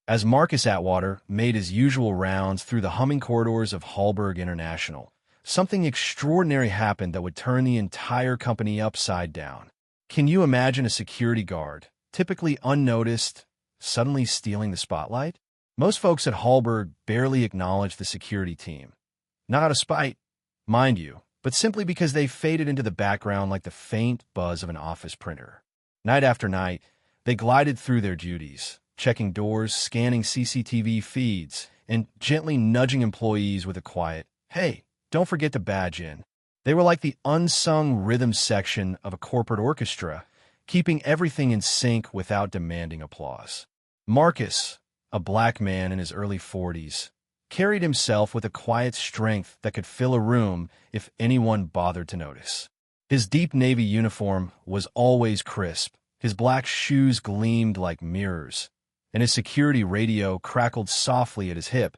As Marcus Atwater made his usual rounds through the humming corridors of Halberg International, something extraordinary happened that would turn the entire company upside down. Can you imagine a security guard, typically unnoticed, suddenly stealing the spotlight? Most folks at Halberg barely acknowledge the security team. Not out of spite, mind you, but simply because they faded into the background like the faint buzz of an office printer. Night after night, they glided through their duties, checking doors, scanning CCTV feeds, and gently nudging employees with a quiet, "Hey, don't forget to badge in." They were like the unsung rhythm section of a corporate orchestra, keeping everything in sync without demanding applause. Marcus, a black man in his early 40s, carried himself with a quiet strength that could fill a room if anyone bothered to notice. His deep navy uniform was always crisp, his black shoes gleamed like mirrors, and his security radio crackled softly at his hip,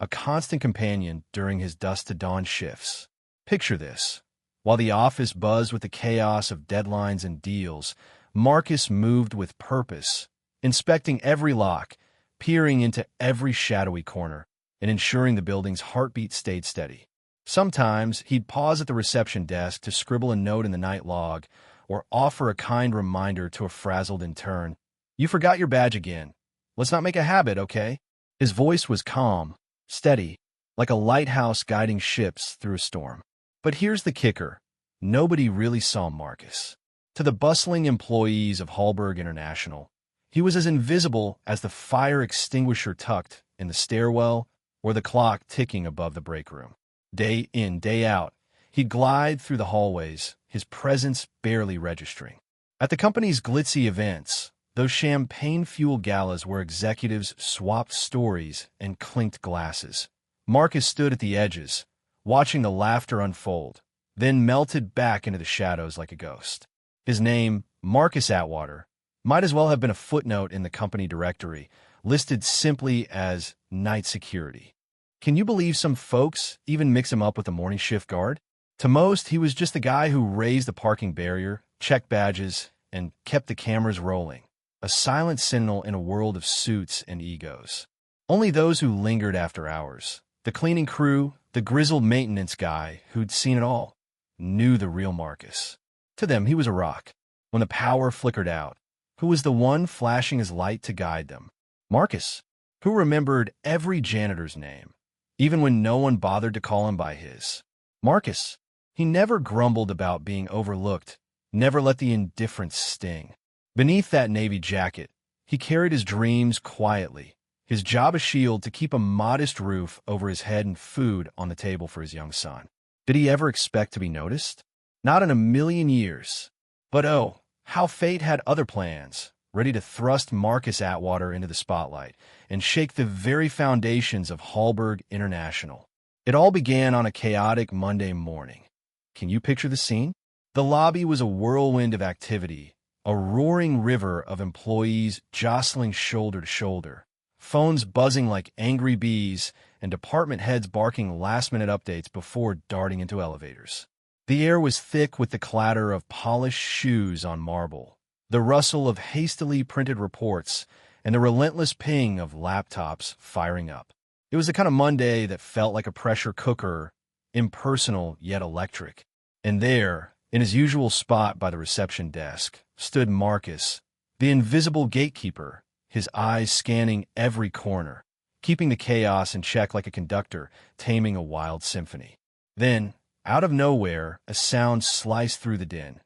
a constant companion during his dusk-to-dawn shifts. Picture this. While the office buzzed with the chaos of deadlines and deals, Marcus moved with purpose, inspecting every lock, peering into every shadowy corner, and ensuring the building's heartbeat stayed steady. Sometimes he'd pause at the reception desk to scribble a note in the night log or offer a kind reminder to a frazzled intern. "You forgot your badge again. Let's not make a habit, okay?" His voice was calm, steady, like a lighthouse guiding ships through a storm. But here's the kicker. Nobody really saw Marcus. To the bustling employees of Halberg International, he was as invisible as the fire extinguisher tucked in the stairwell or the clock ticking above the break room. Day in, day out, he'd glide through the hallways, his presence barely registering. At the company's glitzy events, those champagne-fueled galas where executives swapped stories and clinked glasses, Marcus stood at the edges, watching the laughter unfold, then melted back into the shadows like a ghost. His name, Marcus Atwater, might as well have been a footnote in the company directory, listed simply as night security. Can you believe some folks even mix him up with the morning shift guard? To most, he was just the guy who raised the parking barrier, checked badges, and kept the cameras rolling, a silent sentinel in a world of suits and egos. Only those who lingered after hours, the cleaning crew, the grizzled maintenance guy who'd seen it all, knew the real Marcus. To them, he was a rock. When the power flickered out, who was the one flashing his light to guide them? Marcus, who remembered every janitor's name, even when no one bothered to call him by his. Marcus, he never grumbled about being overlooked, never let the indifference sting. Beneath that navy jacket, he carried his dreams quietly, his job a shield to keep a modest roof over his head and food on the table for his young son. Did he ever expect to be noticed? Not in a million years. But oh, how fate had other plans, ready to thrust Marcus Atwater into the spotlight and shake the very foundations of Halberg International. It all began on a chaotic Monday morning. Can you picture the scene? The lobby was a whirlwind of activity, a roaring river of employees jostling shoulder to shoulder, phones buzzing like angry bees, and department heads barking last-minute updates before darting into elevators. The air was thick with the clatter of polished shoes on marble, the rustle of hastily printed reports, and the relentless ping of laptops firing up. It was the kind of Monday that felt like a pressure cooker, impersonal yet electric. And there, in his usual spot by the reception desk, stood Marcus, the invisible gatekeeper, his eyes scanning every corner, keeping the chaos in check like a conductor taming a wild symphony. Then, out of nowhere, a sound sliced through the din.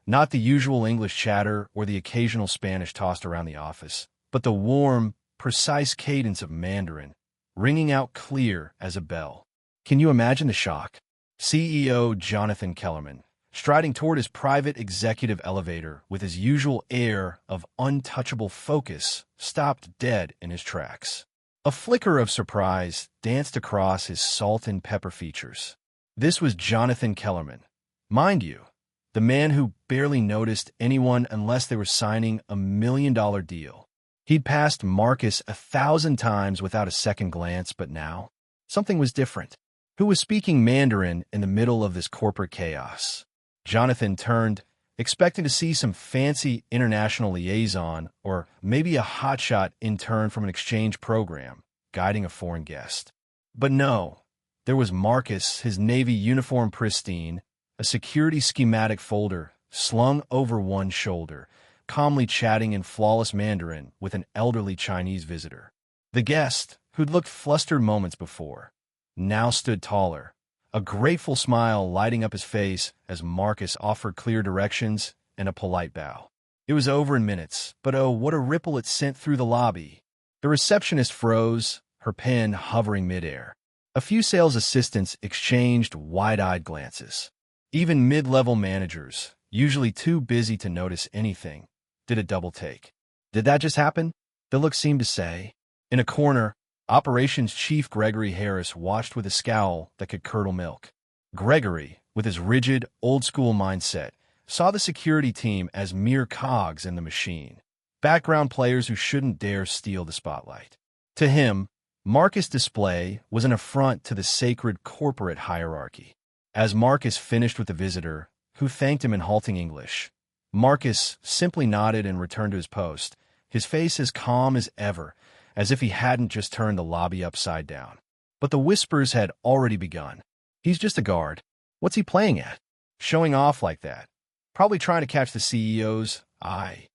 Not the usual English chatter or the occasional Spanish tossed around the office, but the warm, precise cadence of Mandarin, ringing out clear as a bell. Can you imagine the shock? CEO Jonathan Kellerman, striding toward his private executive elevator with his usual air of untouchable focus, stopped dead in his tracks. A flicker of surprise danced across his salt and pepper features. This was Jonathan Kellerman. Mind you, the man who barely noticed anyone unless they were signing a $1 million deal. He'd passed Marcus 1,000 times without a second glance, but now, something was different. Who was speaking Mandarin in the middle of this corporate chaos? Jonathan turned, expecting to see some fancy international liaison or maybe a hotshot intern from an exchange program guiding a foreign guest. But no, there was Marcus, his Navy uniform pristine, a security schematic folder slung over one shoulder, calmly chatting in flawless Mandarin with an elderly Chinese visitor. The guest, who'd looked flustered moments before, now stood taller, a grateful smile lighting up his face as Marcus offered clear directions and a polite bow. It was over in minutes, but oh, what a ripple it sent through the lobby. The receptionist froze, her pen hovering midair. A few sales assistants exchanged wide-eyed glances. Even mid-level managers, usually too busy to notice anything, did a double take. Did that just happen? The look seemed to say. In a corner, Operations Chief Gregory Harris watched with a scowl that could curdle milk. Gregory, with his rigid, old-school mindset, saw the security team as mere cogs in the machine, background players who shouldn't dare steal the spotlight. To him, Marcus' display was an affront to the sacred corporate hierarchy. As Marcus finished with the visitor, who thanked him in halting English, Marcus simply nodded and returned to his post, his face as calm as ever, as if he hadn't just turned the lobby upside down. But the whispers had already begun. He's just a guard. What's he playing at? Showing off like that. Probably trying to catch the CEO's eye.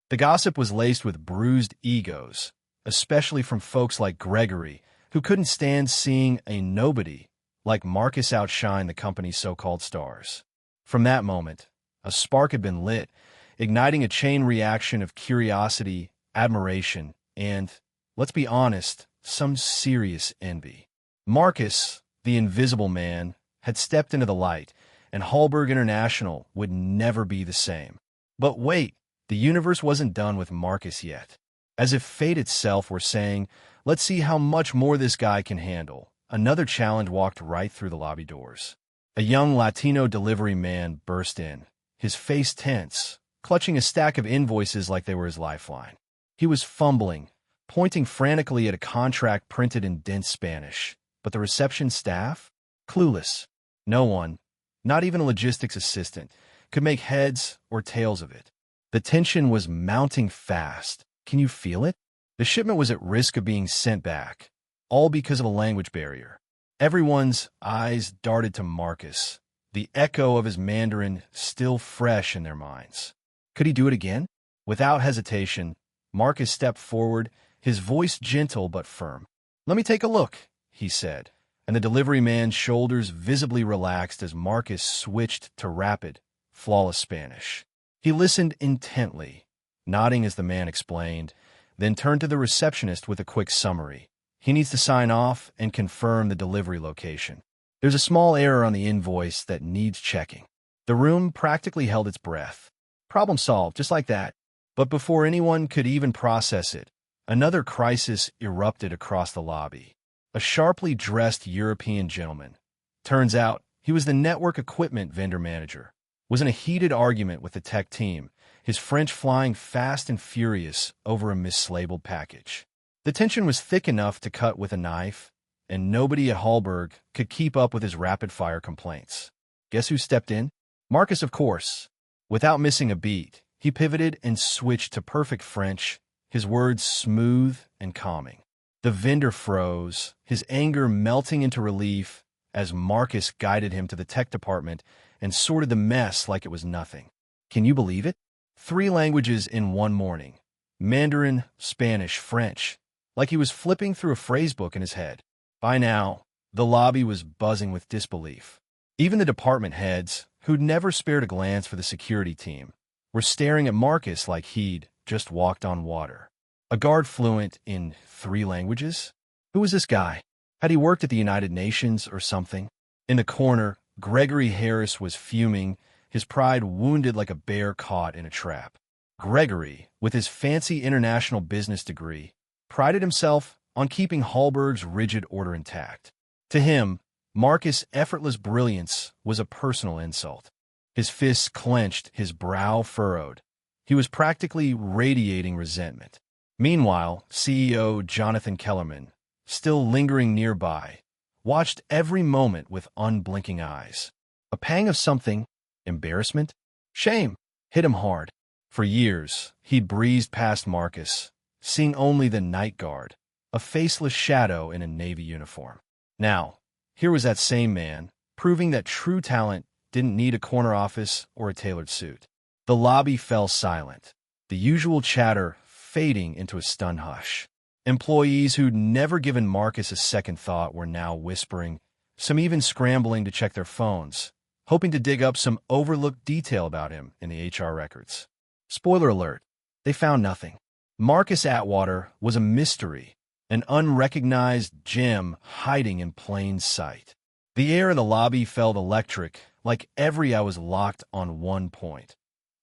The gossip was laced with bruised egos, especially from folks like Gregory, who couldn't stand seeing a nobody like Marcus outshine the company's so-called stars. From that moment, a spark had been lit, igniting a chain reaction of curiosity, admiration, and, let's be honest, some serious envy. Marcus, the invisible man, had stepped into the light, and Halberg International would never be the same. But wait, the universe wasn't done with Marcus yet. As if fate itself were saying, let's see how much more this guy can handle, another challenge walked right through the lobby doors. A young Latino delivery man burst in, his face tense, clutching a stack of invoices like they were his lifeline. He was fumbling, pointing frantically at a contract printed in dense Spanish, but the reception staff? Clueless. No one, not even a logistics assistant, could make heads or tails of it. The tension was mounting fast. Can you feel it? The shipment was at risk of being sent back, all because of a language barrier. Everyone's eyes darted to Marcus, the echo of his Mandarin still fresh in their minds. Could he do it again? Without hesitation, Marcus stepped forward, his voice gentle but firm. "Let me take a look," he said, and the delivery man's shoulders visibly relaxed as Marcus switched to rapid, flawless Spanish. He listened intently, nodding as the man explained, then turned to the receptionist with a quick summary. He needs to sign off and confirm the delivery location. There's a small error on the invoice that needs checking. The room practically held its breath. Problem solved, just like that. But before anyone could even process it, another crisis erupted across the lobby. A sharply dressed European gentleman, turns out he was the network equipment vendor manager, was in a heated argument with the tech team, his French flying fast and furious over a mislabeled package. The tension was thick enough to cut with a knife, and nobody at Halberg could keep up with his rapid-fire complaints. Guess who stepped in? Marcus, of course. Without missing a beat, he pivoted and switched to perfect French, his words smooth and calming. The vendor froze, his anger melting into relief as Marcus guided him to the tech department and sorted the mess like it was nothing. Can you believe it? 3 languages in one morning. Mandarin, Spanish, French. Like he was flipping through a phrasebook in his head. By now, the lobby was buzzing with disbelief. Even the department heads, who'd never spared a glance for the security team, were staring at Marcus like he'd just walked on water. A guard fluent in 3 languages? Who was this guy? Had he worked at the United Nations or something? In the corner, Gregory Harris was fuming, his pride wounded like a bear caught in a trap. Gregory, with his fancy international business degree, prided himself on keeping Halberg's rigid order intact. To him, Marcus' effortless brilliance was a personal insult. His fists clenched, his brow furrowed. He was practically radiating resentment. Meanwhile, CEO Jonathan Kellerman, still lingering nearby, watched every moment with unblinking eyes. A pang of something, embarrassment, shame. hit him hard. For years, he'd breezed past Marcus, seeing only the night guard, a faceless shadow in a Navy uniform. Now, here was that same man, proving that true talent didn't need a corner office or a tailored suit. The lobby fell silent, the usual chatter fading into a stunned hush. Employees who'd never given Marcus a second thought were now whispering, some even scrambling to check their phones, hoping to dig up some overlooked detail about him in the HR records. Spoiler alert, they found nothing. Marcus Atwater was a mystery, an unrecognized gem hiding in plain sight. The air in the lobby felt electric, like every eye was locked on one point.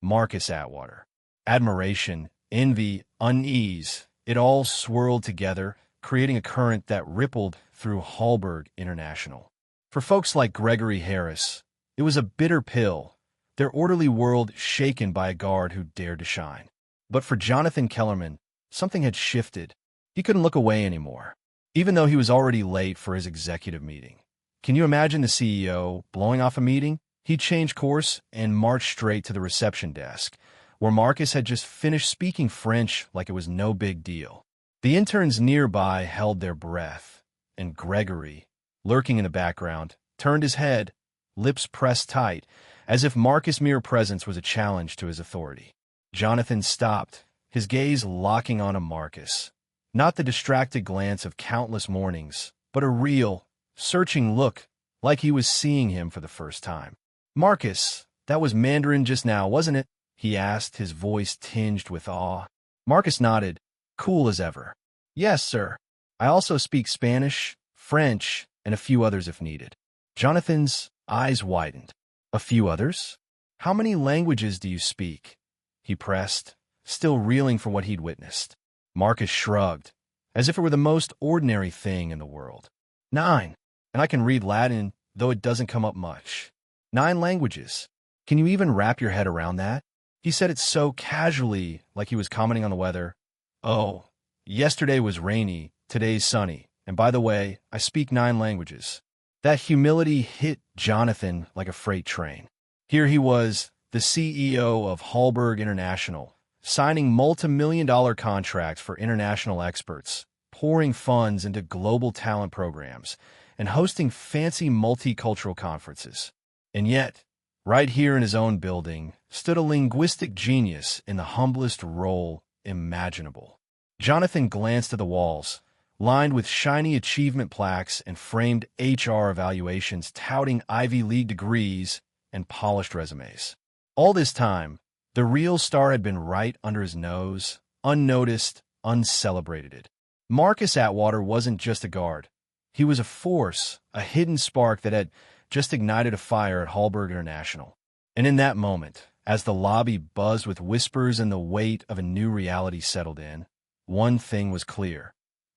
Marcus Atwater. Admiration, envy, unease, it all swirled together, creating a current that rippled through Halberg International. For folks like Gregory Harris, it was a bitter pill, their orderly world shaken by a guard who dared to shine. But for Jonathan Kellerman, something had shifted. He couldn't look away anymore, even though he was already late for his executive meeting. Can you imagine the CEO blowing off a meeting? He changed course and marched straight to the reception desk, where Marcus had just finished speaking French like it was no big deal. The interns nearby held their breath, and Gregory, lurking in the background, turned his head, lips pressed tight, as if Marcus' mere presence was a challenge to his authority. Jonathan stopped, his gaze locking onto Marcus. Not the distracted glance of countless mornings, but a real, searching look, like he was seeing him for the first time. "Marcus, that was Mandarin just now, wasn't it?" he asked, his voice tinged with awe. Marcus nodded, cool as ever. "Yes, sir. I also speak Spanish, French, and a few others if needed." Jonathan's eyes widened. "A few others? How many languages do you speak?" he pressed, still reeling for what he'd witnessed. Marcus shrugged, as if it were the most ordinary thing in the world. 9, and I can read Latin, though it doesn't come up much. 9 languages. Can you even wrap your head around that? He said it so casually, like he was commenting on the weather. "Oh, yesterday was rainy, today's sunny, and by the way, I speak 9 languages." That humility hit Jonathan like a freight train. Here he was, the CEO of Halberg International, signing multi-million-dollar contracts for international experts, pouring funds into global talent programs, and hosting fancy multicultural conferences. And yet, right here in his own building, stood a linguistic genius in the humblest role imaginable. Jonathan glanced at the walls, lined with shiny achievement plaques and framed HR evaluations touting Ivy League degrees and polished resumes. All this time, the real star had been right under his nose, unnoticed, uncelebrated. Marcus Atwater wasn't just a guard. He was a force, a hidden spark that had just ignited a fire at Halberg International. And in that moment, as the lobby buzzed with whispers and the weight of a new reality settled in, one thing was clear.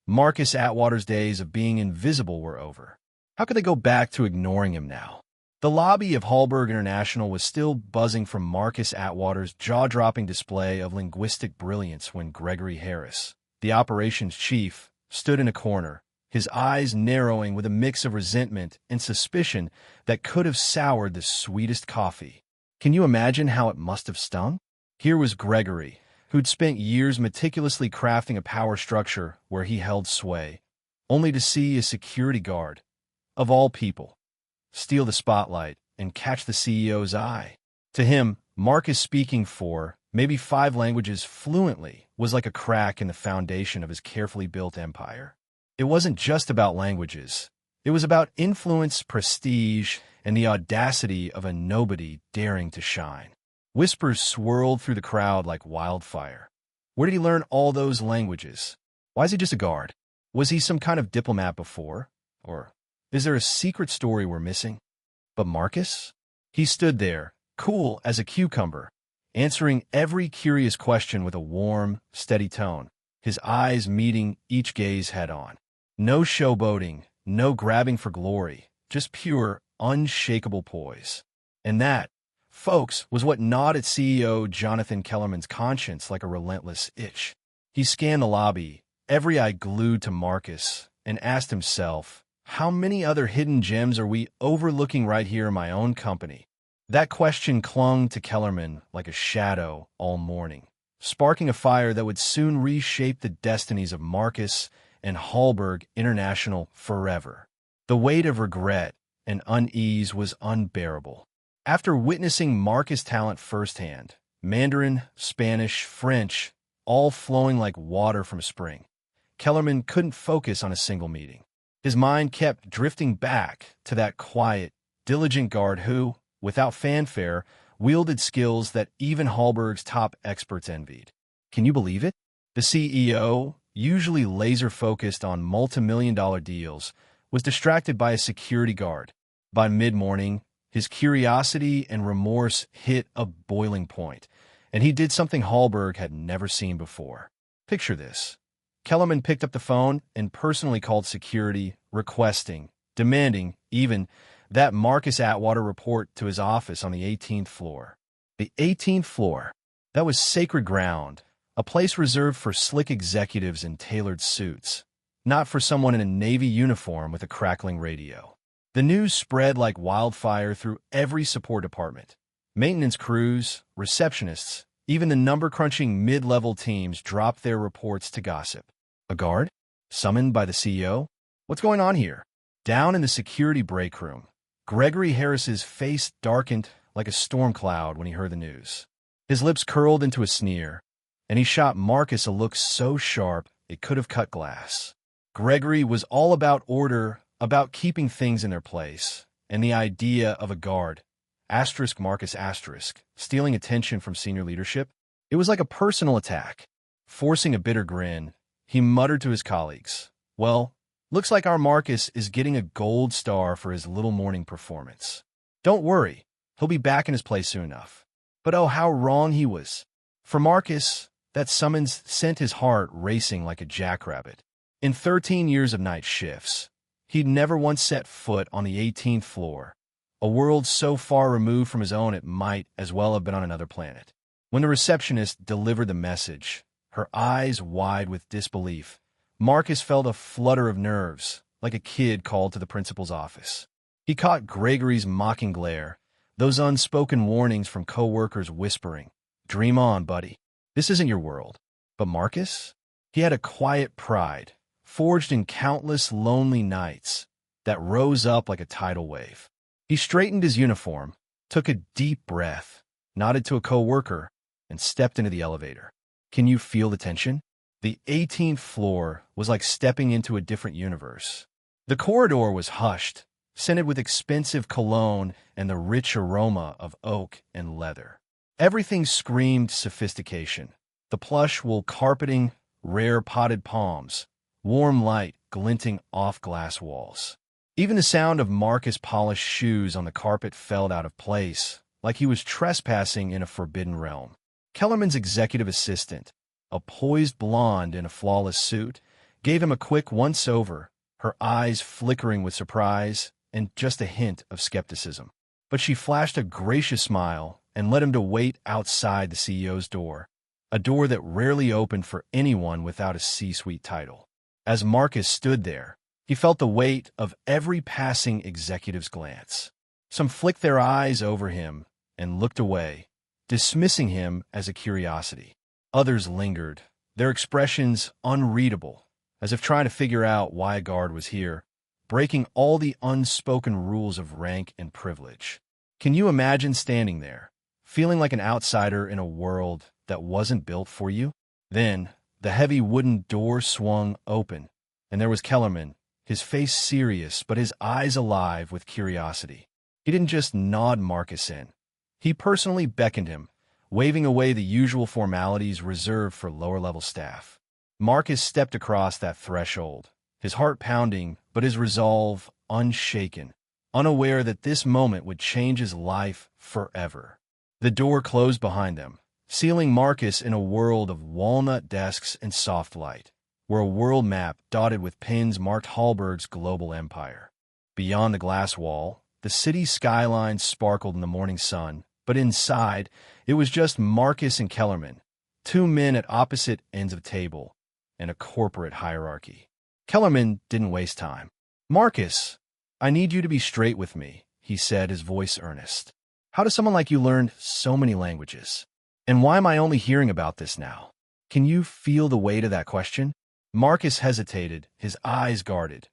Marcus Atwater's days of being invisible were over. How could they go back to ignoring him now? The lobby of Halberg International was still buzzing from Marcus Atwater's jaw-dropping display of linguistic brilliance when Gregory Harris, the operations chief, stood in a corner, his eyes narrowing with a mix of resentment and suspicion that could have soured the sweetest coffee. Can you imagine how it must have stung? Here was Gregory, who'd spent years meticulously crafting a power structure where he held sway, only to see a security guard, of all people, steal the spotlight and catch the CEO's eye. To him, Marcus speaking 4, maybe 5 languages fluently was like a crack in the foundation of his carefully built empire. It wasn't just about languages. It was about influence, prestige, and the audacity of a nobody daring to shine. Whispers swirled through the crowd like wildfire. Where did he learn all those languages? Why is he just a guard? Was he some kind of diplomat before? Or is there a secret story we're missing? But Marcus? He stood there, cool as a cucumber, answering every curious question with a warm, steady tone, his eyes meeting each gaze head-on. No showboating, no grabbing for glory, just pure, unshakable poise. And that, folks, was what gnawed at CEO Jonathan Kellerman's conscience like a relentless itch. He scanned the lobby, every eye glued to Marcus, and asked himself, how many other hidden gems are we overlooking right here in my own company? That question clung to Kellerman like a shadow all morning, sparking a fire that would soon reshape the destinies of Marcus and Halberg International forever. The weight of regret and unease was unbearable. After witnessing Marcus' talent firsthand, Mandarin, Spanish, French, all flowing like water from spring, Kellerman couldn't focus on a single meeting. His mind kept drifting back to that quiet, diligent guard who, without fanfare, wielded skills that even Halberg's top experts envied. Can you believe it? The CEO, usually laser-focused on multi-million-dollar deals, was distracted by a security guard. By mid-morning, his curiosity and remorse hit a boiling point, and he did something Halberg had never seen before. Picture this. Kellerman picked up the phone and personally called security, requesting, demanding, even, that Marcus Atwater report to his office on the 18th floor. The 18th floor. That was sacred ground, a place reserved for slick executives in tailored suits, not for someone in a Navy uniform with a crackling radio. The news spread like wildfire through every support department. Maintenance crews, receptionists, even the number-crunching mid-level teams dropped their reports to gossip. A guard? Summoned by the CEO? What's going on here? Down in the security break room, Gregory Harris's face darkened like a storm cloud when he heard the news. His lips curled into a sneer, and he shot Marcus a look so sharp it could have cut glass. Gregory was all about order, about keeping things in their place, and the idea of a guard, Marcus stealing attention from senior leadership. It was like a personal attack. Forcing a bitter grin, he muttered to his colleagues, "Well, looks like our Marcus is getting a gold star for his little morning performance. Don't worry, he'll be back in his place soon enough." But oh, how wrong he was. For Marcus, that summons sent his heart racing like a jackrabbit. In 13 years of night shifts, he'd never once set foot on the 18th floor, a world so far removed from his own it might as well have been on another planet. When the receptionist delivered the message, her eyes wide with disbelief, Marcus felt a flutter of nerves, like a kid called to the principal's office. He caught Gregory's mocking glare, those unspoken warnings from co-workers whispering, "Dream on, buddy. This isn't your world." But Marcus? He had a quiet pride, forged in countless lonely nights, that rose up like a tidal wave. He straightened his uniform, took a deep breath, nodded to a co-worker, and stepped into the elevator. Can you feel the tension? The 18th floor was like stepping into a different universe. The corridor was hushed, scented with expensive cologne and the rich aroma of oak and leather. Everything screamed sophistication. The plush wool carpeting, rare potted palms, warm light glinting off glass walls. Even the sound of Marcus' polished shoes on the carpet felt out of place, like he was trespassing in a forbidden realm. Kellerman's executive assistant, a poised blonde in a flawless suit, gave him a quick once-over, her eyes flickering with surprise and just a hint of skepticism. But she flashed a gracious smile and led him to wait outside the CEO's door, a door that rarely opened for anyone without a C-suite title. As Marcus stood there, he felt the weight of every passing executive's glance. Some flicked their eyes over him and looked away, dismissing him as a curiosity. Others lingered, their expressions unreadable, as if trying to figure out why a guard was here, breaking all the unspoken rules of rank and privilege. Can you imagine standing there, feeling like an outsider in a world that wasn't built for you? Then, the heavy wooden door swung open, and there was Kellerman, his face serious but his eyes alive with curiosity. He didn't just nod Marcus in. He personally beckoned him, waving away the usual formalities reserved for lower-level staff. Marcus stepped across that threshold, his heart pounding but his resolve unshaken, unaware that this moment would change his life forever. The door closed behind them, sealing Marcus in a world of walnut desks and soft light, where a world map dotted with pins marked Halberg's global empire. Beyond the glass wall, the city's skyline sparkled in the morning sun, but inside, it was just Marcus and Kellerman, two men at opposite ends of the table, and a corporate hierarchy. Kellerman didn't waste time. "Marcus, I need you to be straight with me," he said, his voice earnest. How does someone like you learn so many languages? And why am I only hearing about this now? Can you feel the weight of that question? Marcus hesitated, his eyes guarded,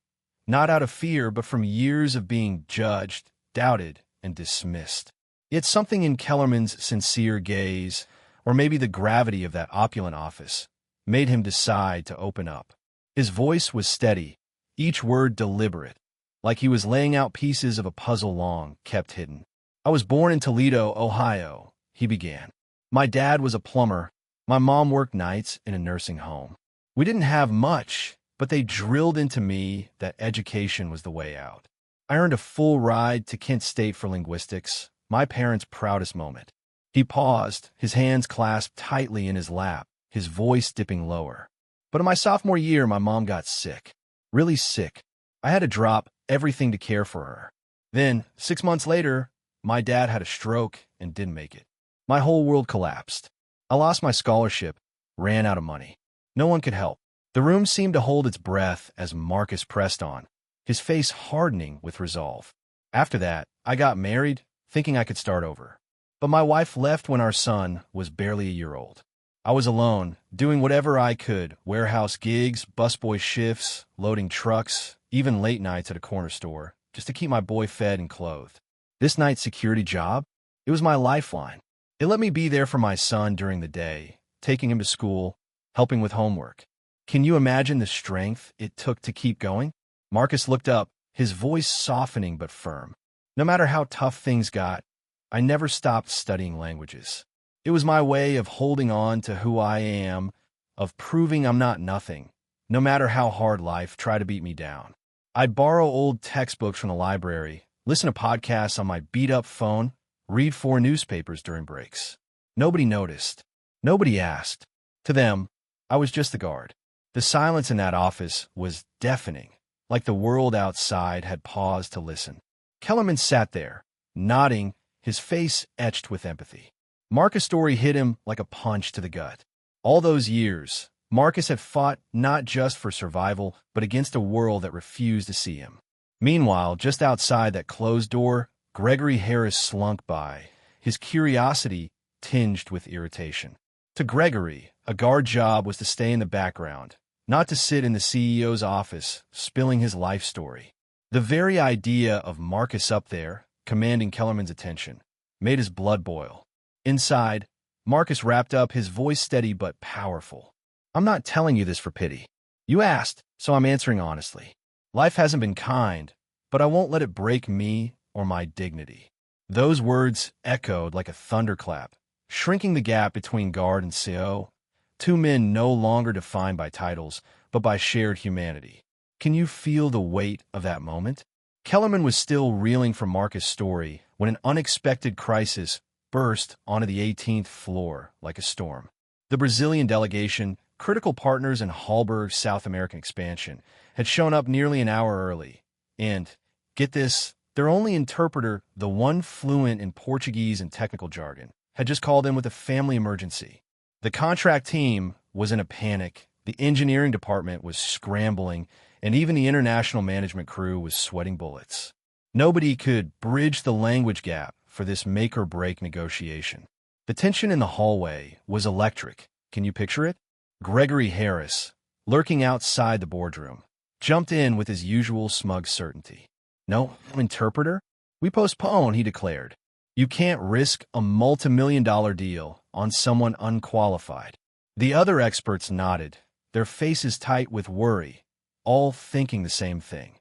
not out of fear, but from years of being judged, doubted, and dismissed. Yet something in Kellerman's sincere gaze, or maybe the gravity of that opulent office, made him decide to open up. His voice was steady, each word deliberate, like he was laying out pieces of a puzzle long kept hidden. I was born in Toledo, Ohio, he began. My dad was a plumber. My mom worked nights in a nursing home. We didn't have much, but they drilled into me that education was the way out. I earned a full ride to Kent State for linguistics, my parents' proudest moment. He paused, his hands clasped tightly in his lap, his voice dipping lower. But in my sophomore year, my mom got sick. Really sick. I had to drop everything to care for her. Then, 6 months later, my dad had a stroke and didn't make it. My whole world collapsed. I lost my scholarship, ran out of money. No one could help. The room seemed to hold its breath as Marcus pressed on, his face hardening with resolve. After that, I got married, thinking I could start over. But my wife left when our son was barely a year old. I was alone, doing whatever I could, warehouse gigs, busboy shifts, loading trucks, even late nights at a corner store, just to keep my boy fed and clothed. This night security job, it was my lifeline. It let me be there for my son during the day, taking him to school, helping with homework. Can you imagine the strength it took to keep going? Marcus looked up, his voice softening but firm. No matter how tough things got, I never stopped studying languages. It was my way of holding on to who I am, of proving I'm not nothing, no matter how hard life tried to beat me down. I'd borrow old textbooks from the library, listen to podcasts on my beat-up phone, read 4 newspapers during breaks. Nobody noticed. Nobody asked. To them, I was just the guard. The silence in that office was deafening, like the world outside had paused to listen. Kellerman sat there, nodding, his face etched with empathy. Marcus' story hit him like a punch to the gut. All those years, Marcus had fought not just for survival, but against a world that refused to see him. Meanwhile, just outside that closed door, Gregory Harris slunk by, his curiosity tinged with irritation. To Gregory, a guard job was to stay in the background, not to sit in the CEO's office, spilling his life story. The very idea of Marcus up there, commanding Kellerman's attention, made his blood boil. Inside, Marcus wrapped up, his voice steady but powerful. I'm not telling you this for pity. You asked, so I'm answering honestly. Life hasn't been kind, but I won't let it break me or my dignity. Those words echoed like a thunderclap, shrinking the gap between guard and CO, 2 men no longer defined by titles, but by shared humanity. Can you feel the weight of that moment? Kellerman was still reeling from Marcus' story when an unexpected crisis burst onto the 18th floor like a storm. The Brazilian delegation, critical partners in Halberg's South American expansion, had shown up nearly an hour early, and, get this, their only interpreter, the one fluent in Portuguese and technical jargon, had just called in with a family emergency. The contract team was in a panic, the engineering department was scrambling, and even the international management crew was sweating bullets. Nobody could bridge the language gap for this make-or-break negotiation. The tension in the hallway was electric. Can you picture it? Gregory Harris, lurking outside the boardroom, jumped in with his usual smug certainty. No interpreter? We postpone, he declared. You can't risk a multi-million-dollar deal on someone unqualified. The other experts nodded, their faces tight with worry, all thinking the same thing.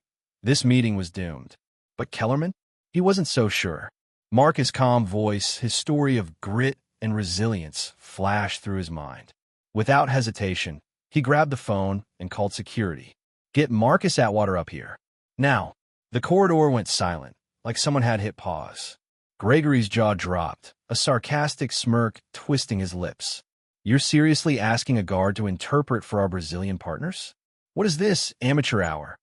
This meeting was doomed. But Kellerman? He wasn't so sure. Marcus' calm voice, his story of grit and resilience, flashed through his mind. Without hesitation, he grabbed the phone and called security. Get Marcus Atwater up here. Now. The corridor went silent, like someone had hit pause. Gregory's jaw dropped, a sarcastic smirk twisting his lips. You're seriously asking a guard to interpret for our Brazilian partners? What is this, amateur hour?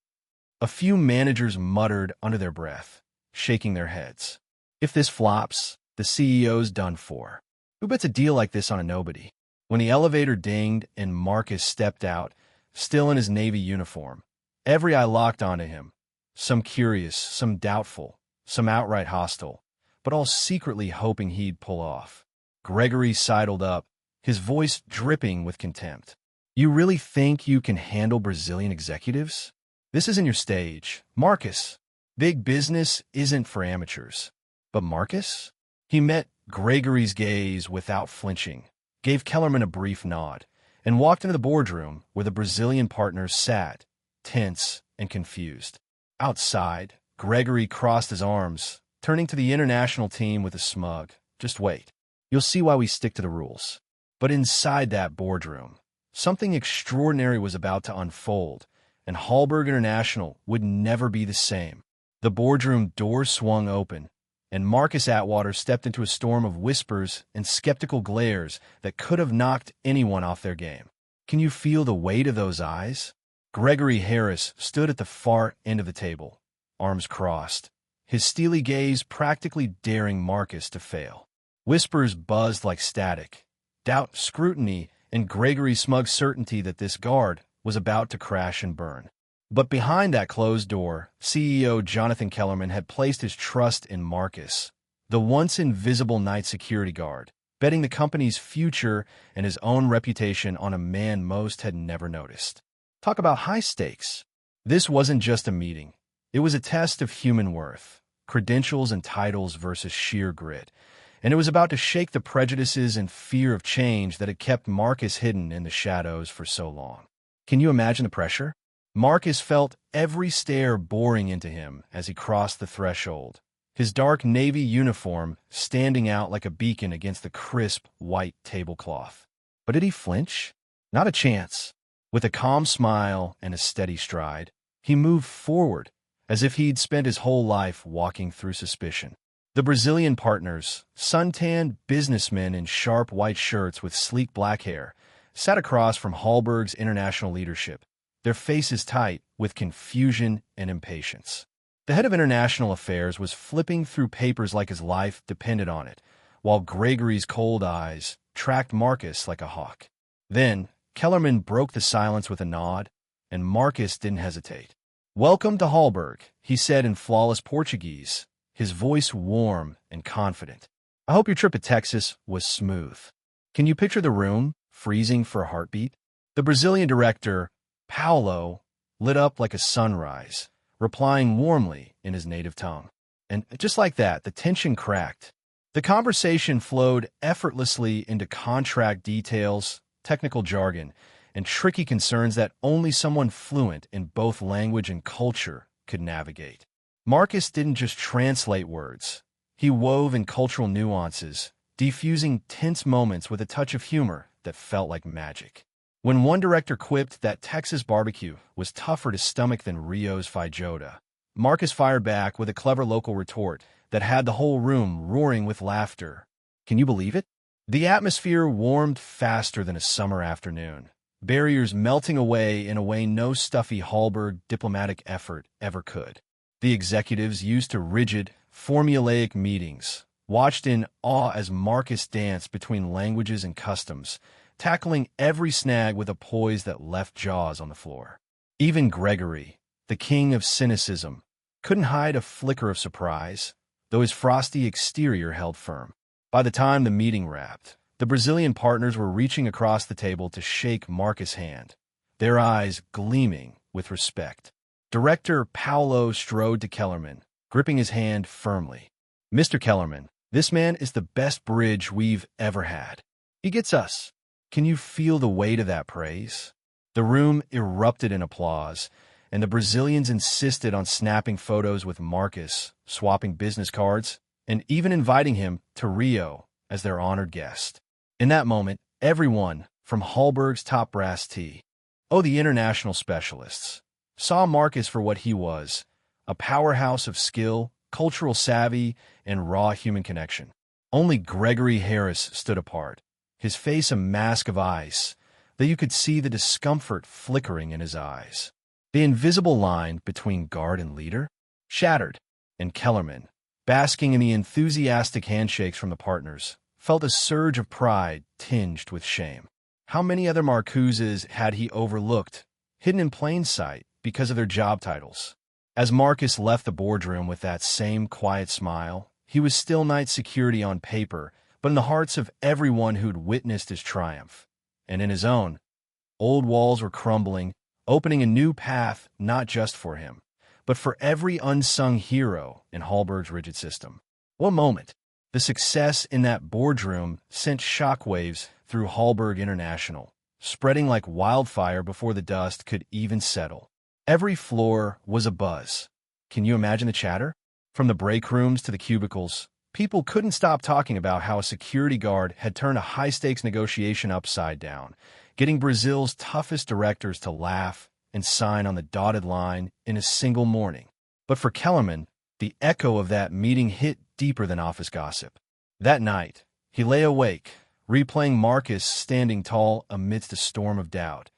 A few managers muttered under their breath, shaking their heads. If this flops, the CEO's done for. Who bets a deal like this on a nobody? When the elevator dinged and Marcus stepped out, still in his Navy uniform, every eye locked onto him. Some curious, some doubtful, some outright hostile, but all secretly hoping he'd pull off. Gregory sidled up, his voice dripping with contempt. You really think you can handle Brazilian executives? This isn't your stage, Marcus. Big business isn't for amateurs. But Marcus? He met Gregory's gaze without flinching, gave Kellerman a brief nod, and walked into the boardroom where the Brazilian partners sat, tense and confused. Outside, Gregory crossed his arms, turning to the international team with a smug, "Just wait. You'll see why we stick to the rules." But inside that boardroom, something extraordinary was about to unfold, and Halberg International would never be the same. The boardroom door swung open, and Marcus Atwater stepped into a storm of whispers and skeptical glares that could have knocked anyone off their game. Can you feel the weight of those eyes? Gregory Harris stood at the far end of the table, arms crossed, his steely gaze practically daring Marcus to fail. Whispers buzzed like static, doubt, scrutiny, and Gregory's smug certainty that this guard was about to crash and burn. But behind that closed door, CEO Jonathan Kellerman had placed his trust in Marcus, the once invisible night security guard, betting the company's future and his own reputation on a man most had never noticed. Talk about high stakes. This wasn't just a meeting. It was a test of human worth, credentials and titles versus sheer grit, and it was about to shake the prejudices and fear of change that had kept Marcus hidden in the shadows for so long. Can you imagine the pressure? Marcus felt every stare boring into him as he crossed the threshold, his dark navy uniform standing out like a beacon against the crisp white tablecloth. But did he flinch? Not a chance. With a calm smile and a steady stride, he moved forward, as if he'd spent his whole life walking through suspicion. The Brazilian partners, suntanned businessmen in sharp white shirts with sleek black hair, sat across from Halberg's international leadership, their faces tight with confusion and impatience. The head of international affairs was flipping through papers like his life depended on it, while Gregory's cold eyes tracked Marcus like a hawk. Then, Kellerman broke the silence with a nod, and Marcus didn't hesitate. "Welcome to Halberg," he said in flawless Portuguese, his voice warm and confident. "I hope your trip to Texas was smooth." Can you picture the room freezing for a heartbeat? The Brazilian director, Paulo, lit up like a sunrise, replying warmly in his native tongue. And just like that, the tension cracked. The conversation flowed effortlessly into contract details, technical jargon, and tricky concerns that only someone fluent in both language and culture could navigate. Marcus didn't just translate words. He wove in cultural nuances, defusing tense moments with a touch of humor that felt like magic. When one director quipped that Texas barbecue was tougher to stomach than Rio's feijoada, Marcus fired back with a clever local retort that had the whole room roaring with laughter. Can you believe it? The atmosphere warmed faster than a summer afternoon, barriers melting away in a way no stuffy Halberg diplomatic effort ever could. The executives, used to rigid, formulaic meetings, watched in awe as Marcus danced between languages and customs, tackling every snag with a poise that left jaws on the floor. Even Gregory, the king of cynicism, couldn't hide a flicker of surprise, though his frosty exterior held firm. By the time the meeting wrapped, the Brazilian partners were reaching across the table to shake Marcus' hand, their eyes gleaming with respect. Director Paulo strode to Kellerman, gripping his hand firmly. "Mr. Kellerman, this man is the best bridge we've ever had. He gets us." Can you feel the weight of that praise? The room erupted in applause, and the Brazilians insisted on snapping photos with Marcus, swapping business cards, and even inviting him to Rio as their honored guest. In that moment, everyone, from Halberg's top brass to the international specialists, saw Marcus for what he was, a powerhouse of skill, cultural savvy, and raw human connection. Only Gregory Harris stood apart, his face a mask of ice, though you could see the discomfort flickering in his eyes. The invisible line between guard and leader shattered, and Kellerman, basking in the enthusiastic handshakes from the partners, felt a surge of pride tinged with shame. How many other Marcuses had he overlooked, hidden in plain sight because of their job titles? As Marcus left the boardroom with that same quiet smile, he was still night security on paper, but in the hearts of everyone who'd witnessed his triumph. And in his own, old walls were crumbling, opening a new path not just for him, but for every unsung hero in Halberg's rigid system. One moment, the success in that boardroom sent shockwaves through Halberg International, spreading like wildfire before the dust could even settle. Every floor was abuzz. Can you imagine the chatter? From the break rooms to the cubicles, people couldn't stop talking about how a security guard had turned a high-stakes negotiation upside down, getting Brazil's toughest directors to laugh and sign on the dotted line in a single morning. But for Kellerman, the echo of that meeting hit deeper than office gossip. That night, he lay awake, replaying Marcus standing tall amidst a storm of doubt.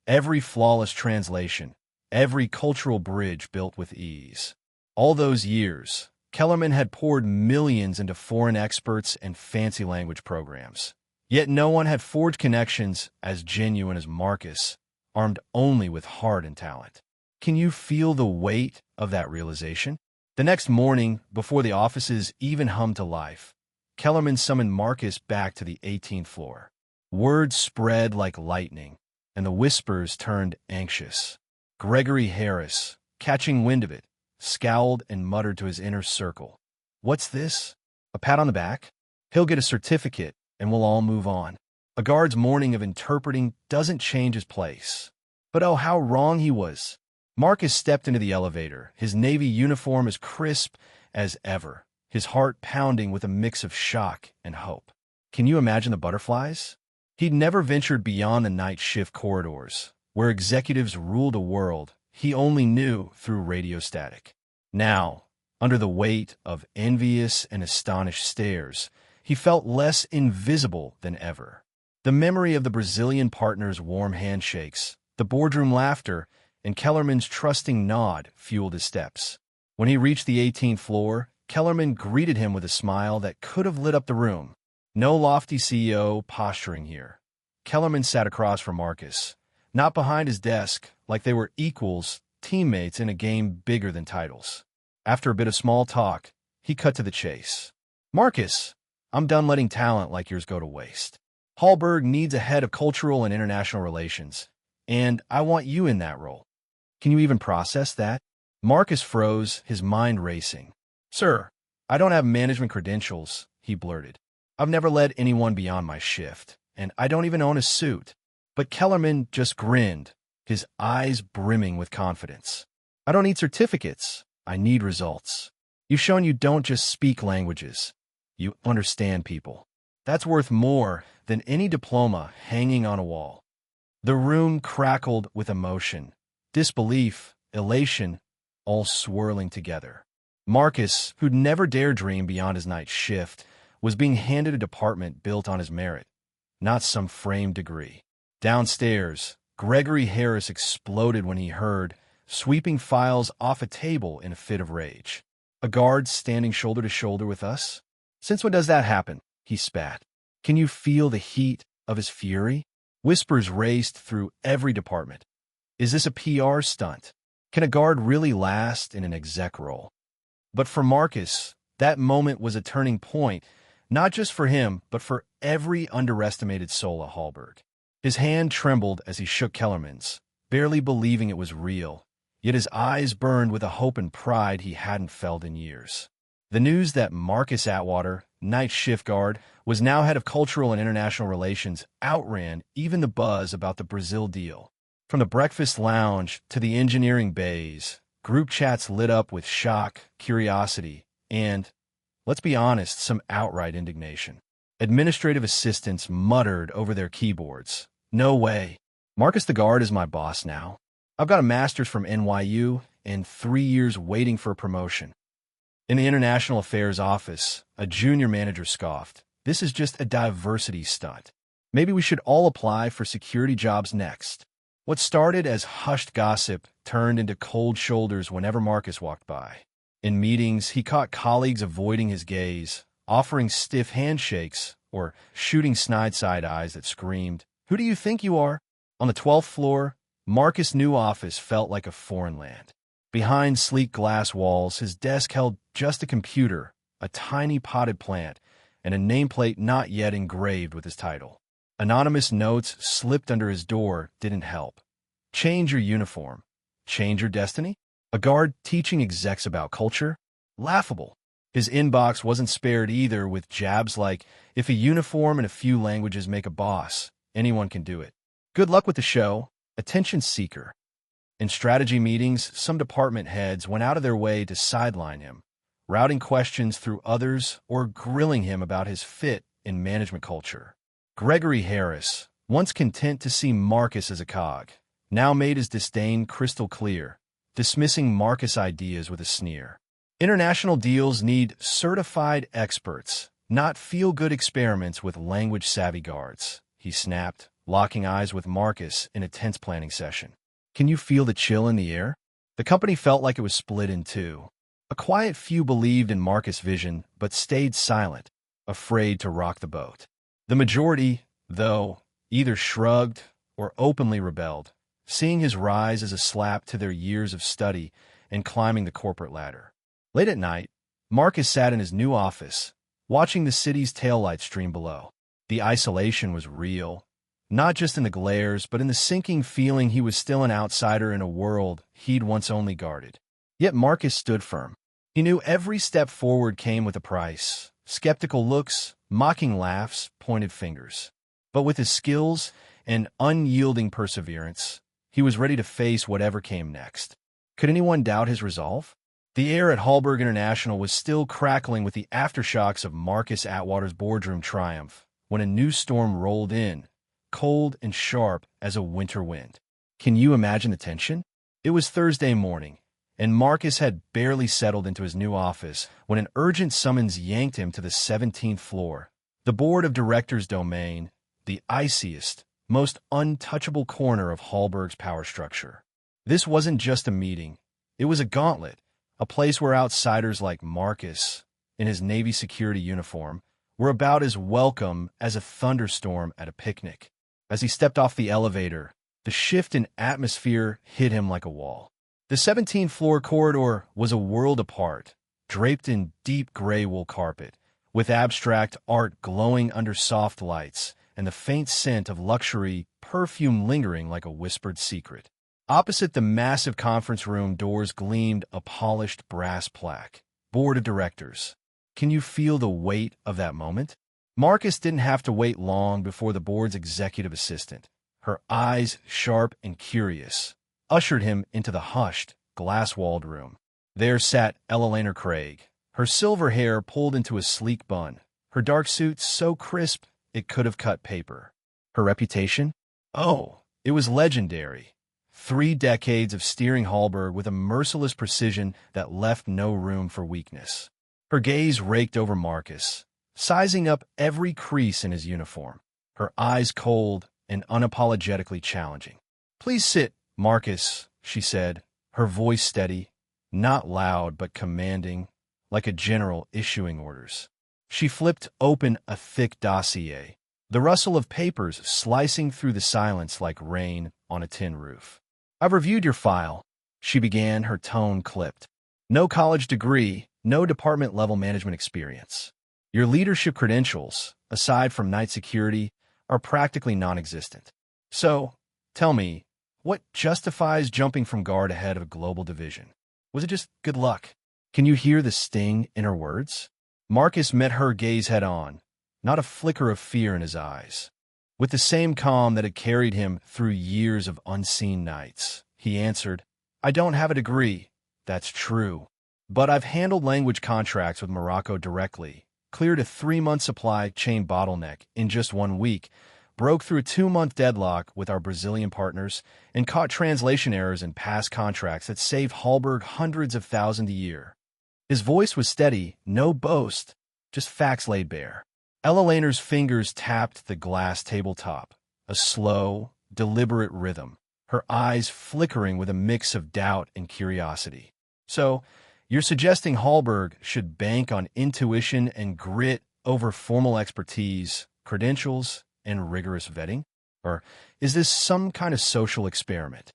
Every flawless translation, every cultural bridge built with ease. All those years, Kellerman had poured millions into foreign experts and fancy language programs. Yet no one had forged connections as genuine as Marcus, armed only with heart and talent. Can you feel the weight of that realization? The next morning, before the offices even hummed to life, Kellerman summoned Marcus back to the 18th floor. Word spread like lightning, and the whispers turned anxious. Gregory Harris, catching wind of it, scowled and muttered to his inner circle. "What's this? A pat on the back? He'll get a certificate, and we'll all move on." A guard's morning of interpreting doesn't change his place. But oh, how wrong he was. Marcus stepped into the elevator, his Navy uniform as crisp as ever, his heart pounding with a mix of shock and hope. Can you imagine the butterflies? He'd never ventured beyond the night shift corridors, where executives ruled a world he only knew through radio static. Now, under the weight of envious and astonished stares, he felt less invisible than ever. The memory of the Brazilian partner's warm handshakes, the boardroom laughter, and Kellerman's trusting nod fueled his steps. When he reached the 18th floor, Kellerman greeted him with a smile that could have lit up the room. No lofty CEO posturing here. Kellerman sat across from Marcus, not behind his desk, like they were equals, teammates in a game bigger than titles. After a bit of small talk, he cut to the chase. "Marcus, I'm done letting talent like yours go to waste. Halberg needs a head of cultural and international relations, and I want you in that role. Can you even process that?" Marcus froze, his mind racing. "Sir, I don't have management credentials," he blurted. "I've never led anyone beyond my shift, and I don't even own a suit." But Kellerman just grinned, his eyes brimming with confidence. "I don't need certificates. I need results. You've shown you don't just speak languages. You understand people. That's worth more than any diploma hanging on a wall." The room crackled with emotion, disbelief, elation, all swirling together. Marcus, who'd never dared dream beyond his night shift, was being handed a department built on his merit, not some framed degree. Downstairs, Gregory Harris exploded when he heard, sweeping files off a table in a fit of rage. "A guard standing shoulder to shoulder with us? Since when does that happen?" he spat. Can you feel the heat of his fury? Whispers raced through every department. Is this a PR stunt? Can a guard really last in an exec role? But for Marcus, that moment was a turning point, not just for him, but for every underestimated soul at Halberg. His hand trembled as he shook Kellerman's, barely believing it was real, yet his eyes burned with a hope and pride he hadn't felt in years. The news that Marcus Atwater, night shift guard, was now head of cultural and international relations outran even the buzz about the Brazil deal. From the breakfast lounge to the engineering bays, group chats lit up with shock, curiosity, and, let's be honest, some outright indignation. Administrative assistants muttered over their keyboards. "No way. Marcus the guard is my boss now. I've got a master's from NYU and 3 years waiting for a promotion." In the International Affairs office, a junior manager scoffed. "This is just a diversity stunt. Maybe we should all apply for security jobs next." What started as hushed gossip turned into cold shoulders whenever Marcus walked by. In meetings, he caught colleagues avoiding his gaze, offering stiff handshakes, or shooting snide side eyes that screamed, "Who do you think you are?" On the 12th floor, Marcus' new office felt like a foreign land. Behind sleek glass walls, his desk held just a computer, a tiny potted plant, and a nameplate not yet engraved with his title. Anonymous notes slipped under his door didn't help. Change your uniform. Change your destiny? A guard teaching execs about culture? Laughable. His inbox wasn't spared either, with jabs like, if a uniform and a few languages make a boss, anyone can do it. Good luck with the show. Attention seeker. In strategy meetings, some department heads went out of their way to sideline him, routing questions through others or grilling him about his fit in management culture. Gregory Harris, once content to see Marcus as a cog, now made his disdain crystal clear, dismissing Marcus' ideas with a sneer. International deals need certified experts, not feel-good experiments with language-savvy guards, he snapped, locking eyes with Marcus in a tense planning session. Can you feel the chill in the air? The company felt like it was split in two. A quiet few believed in Marcus' vision, but stayed silent, afraid to rock the boat. The majority, though, either shrugged or openly rebelled, seeing his rise as a slap to their years of study and climbing the corporate ladder. Late at night, Marcus sat in his new office, watching the city's taillights stream below. The isolation was real, not just in the glares, but in the sinking feeling he was still an outsider in a world he'd once only guarded. Yet Marcus stood firm. He knew every step forward came with a price. Skeptical looks, mocking laughs, pointed fingers. But with his skills and unyielding perseverance, he was ready to face whatever came next. Could anyone doubt his resolve? The air at Halberg International was still crackling with the aftershocks of Marcus Atwater's boardroom triumph when a new storm rolled in, cold and sharp as a winter wind. Can you imagine the tension? It was Thursday morning, and Marcus had barely settled into his new office when an urgent summons yanked him to the 17th floor, the board of directors domain, the iciest, most untouchable corner of Halberg's power structure. This wasn't just a meeting. It was a gauntlet, a place where outsiders like Marcus, in his Navy security uniform, were about as welcome as a thunderstorm at a picnic. As he stepped off the elevator, the shift in atmosphere hit him like a wall. The 17th floor corridor was a world apart, draped in deep gray wool carpet, with abstract art glowing under soft lights and the faint scent of luxury perfume lingering like a whispered secret. Opposite the massive conference room doors gleamed a polished brass plaque. Board of Directors. Can you feel the weight of that moment? Marcus didn't have to wait long before the board's executive assistant, her eyes sharp and curious, ushered him into the hushed, glass-walled room. There sat Ella Laner Craig, her silver hair pulled into a sleek bun, her dark suit so crisp it could have cut paper. Her reputation? Oh, it was legendary. 3 decades of steering Halberg with a merciless precision that left no room for weakness. Her gaze raked over Marcus, sizing up every crease in his uniform, her eyes cold and unapologetically challenging. "Please sit, Marcus," she said, her voice steady, not loud but commanding, like a general issuing orders. She flipped open a thick dossier, the rustle of papers slicing through the silence like rain on a tin roof. "I've reviewed your file," she began, her tone clipped. "No college degree, no department-level management experience. Your leadership credentials, aside from night security, are practically non-existent. So, tell me, what justifies jumping from guard ahead of a global division? Was it just good luck?" Can you hear the sting in her words? Marcus met her gaze head-on, not a flicker of fear in his eyes. With the same calm that had carried him through years of unseen nights, he answered, "I don't have a degree. That's true. But I've handled language contracts with Morocco directly, cleared a 3-month supply chain bottleneck in just 1 week, broke through a 2-month deadlock with our Brazilian partners, and caught translation errors in past contracts that saved Halberg hundreds of thousands a year." His voice was steady, no boast, just facts laid bare. Ella Laner's fingers tapped the glass tabletop, a slow, deliberate rhythm, her eyes flickering with a mix of doubt and curiosity. "So, you're suggesting Halberg should bank on intuition and grit over formal expertise, credentials, and rigorous vetting? Or is this some kind of social experiment?"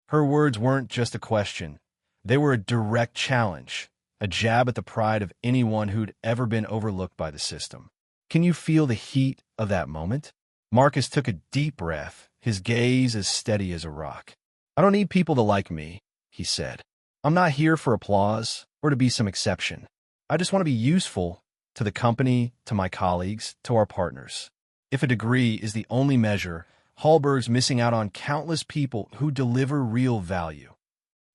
Her words weren't just a question. They were a direct challenge, a jab at the pride of anyone who'd ever been overlooked by the system. Can you feel the heat of that moment? Marcus took a deep breath, his gaze as steady as a rock. "I don't need people to like me," he said. "I'm not here for applause or to be some exception. I just want to be useful to the company, to my colleagues, to our partners. If a degree is the only measure, Halberg's missing out on countless people who deliver real value.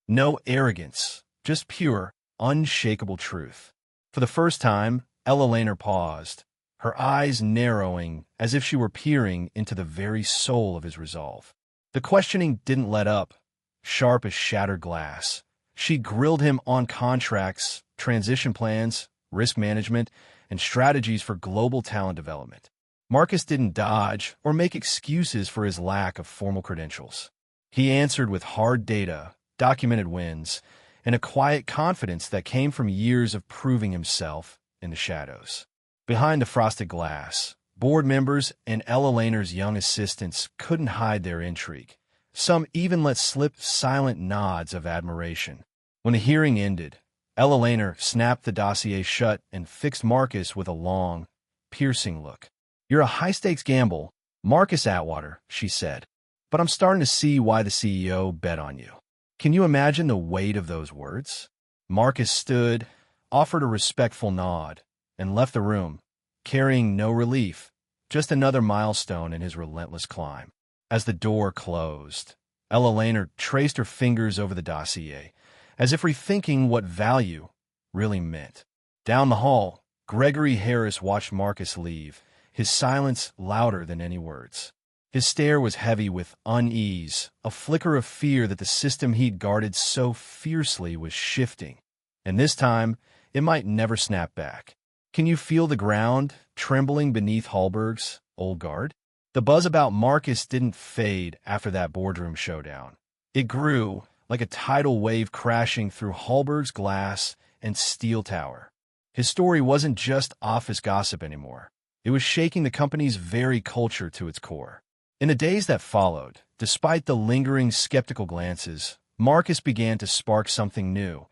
No arrogance, just pure, unshakable truth." For the first time, Ella Lehner paused, her eyes narrowing as if she were peering into the very soul of his resolve. The questioning didn't let up, sharp as shattered glass. She grilled him on contracts, transition plans, risk management, and strategies for global talent development. Marcus didn't dodge or make excuses for his lack of formal credentials. He answered with hard data, documented wins, and a quiet confidence that came from years of proving himself in the shadows. Behind the frosted glass, board members and Ella Lehner's young assistants couldn't hide their intrigue. Some even let slip silent nods of admiration. When the hearing ended, Ella Lehner snapped the dossier shut and fixed Marcus with a long, piercing look. "You're a high-stakes gamble, Marcus Atwater," she said, "but I'm starting to see why the CEO bet on you." Can you imagine the weight of those words? Marcus stood, offered a respectful nod, and left the room, carrying no relief, just another milestone in his relentless climb. As the door closed, Ella Lehner traced her fingers over the dossier, as if rethinking what value really meant. Down the hall, Gregory Harris watched Marcus leave, his silence louder than any words. His stare was heavy with unease, a flicker of fear that the system he'd guarded so fiercely was shifting, and this time it might never snap back. Can you feel the ground trembling beneath Halberg's old guard? The buzz about Marcus didn't fade after that boardroom showdown. It grew, like a tidal wave crashing through Halberg's glass and steel tower. His story wasn't just office gossip anymore. It was shaking the company's very culture to its core. In the days that followed, despite the lingering skeptical glances, Marcus began to spark something new,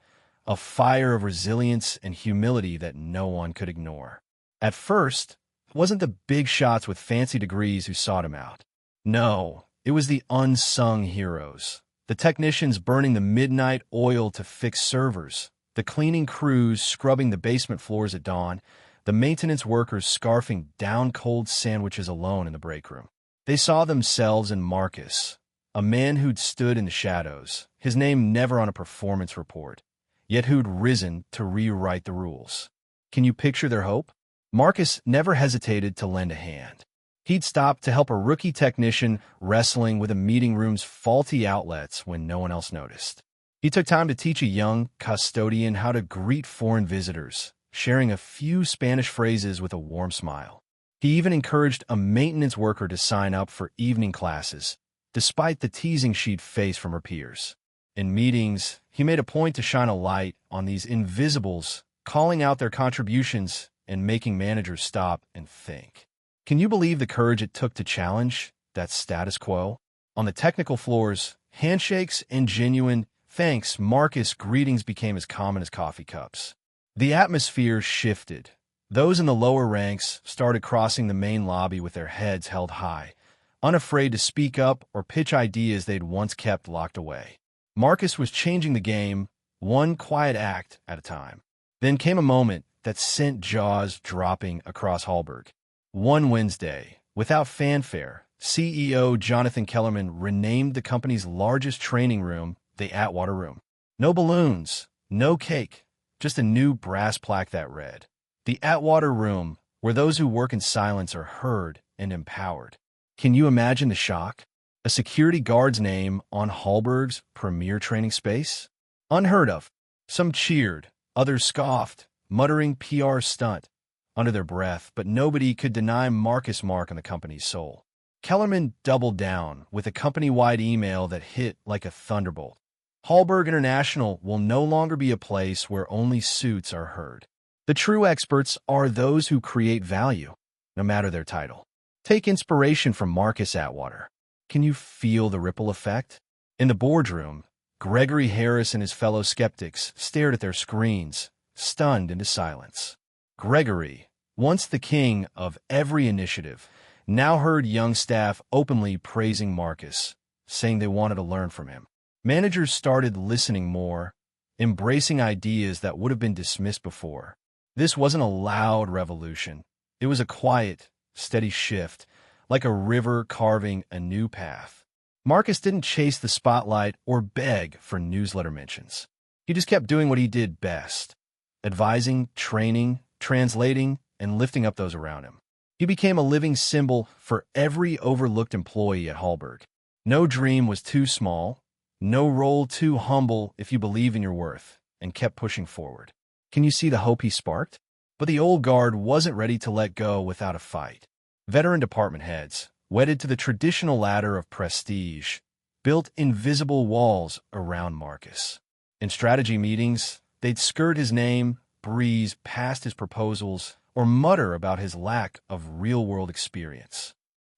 a fire of resilience and humility that no one could ignore. At first, it wasn't the big shots with fancy degrees who sought him out. No, it was the unsung heroes. The technicians burning the midnight oil to fix servers, the cleaning crews scrubbing the basement floors at dawn, the maintenance workers scarfing down cold sandwiches alone in the break room. They saw themselves in Marcus, a man who'd stood in the shadows, his name never on a performance report, yet who'd risen to rewrite the rules. Can you picture their hope? Marcus never hesitated to lend a hand. He'd stopped to help a rookie technician wrestling with a meeting room's faulty outlets when no one else noticed. He took time to teach a young custodian how to greet foreign visitors, sharing a few Spanish phrases with a warm smile. He even encouraged a maintenance worker to sign up for evening classes, despite the teasing she'd face from her peers. In meetings, he made a point to shine a light on these invisibles, calling out their contributions and making managers stop and think. Can you believe the courage it took to challenge that status quo? On the technical floors, handshakes and genuine "thanks, Marcus" greetings became as common as coffee cups. The atmosphere shifted. Those in the lower ranks started crossing the main lobby with their heads held high, unafraid to speak up or pitch ideas they'd once kept locked away. Marcus was changing the game, one quiet act at a time. Then came a moment that sent jaws dropping across Halberg. One Wednesday, without fanfare, CEO Jonathan Kellerman renamed the company's largest training room the Atwater Room. No balloons, no cake, just a new brass plaque that read, "The Atwater Room, where those who work in silence are heard and empowered." Can you imagine the shock? A security guard's name on Halberg's premier training space? Unheard of. Some cheered, others scoffed, muttering PR stunt under their breath, but nobody could deny Marcus' mark on the company's soul. Kellerman doubled down with a company-wide email that hit like a thunderbolt. Halberg International will no longer be a place where only suits are heard. The true experts are those who create value, no matter their title. Take inspiration from Marcus Atwater. Can you feel the ripple effect? In the boardroom, Gregory Harris and his fellow skeptics stared at their screens, stunned into silence. Gregory, once the king of every initiative, now heard young staff openly praising Marcus, saying they wanted to learn from him. Managers started listening more, embracing ideas that would have been dismissed before. This wasn't a loud revolution. It was a quiet, steady shift, like a river carving a new path. Marcus didn't chase the spotlight or beg for newsletter mentions. He just kept doing what he did best: advising, training, translating, and lifting up those around him. He became a living symbol for every overlooked employee at Halberg. No dream was too small, no role too humble if you believe in your worth, and kept pushing forward. Can you see the hope he sparked? But the old guard wasn't ready to let go without a fight. Veteran department heads, wedded to the traditional ladder of prestige, built invisible walls around Marcus. In strategy meetings, they'd skirt his name, breeze past his proposals, or mutter about his lack of real-world experience.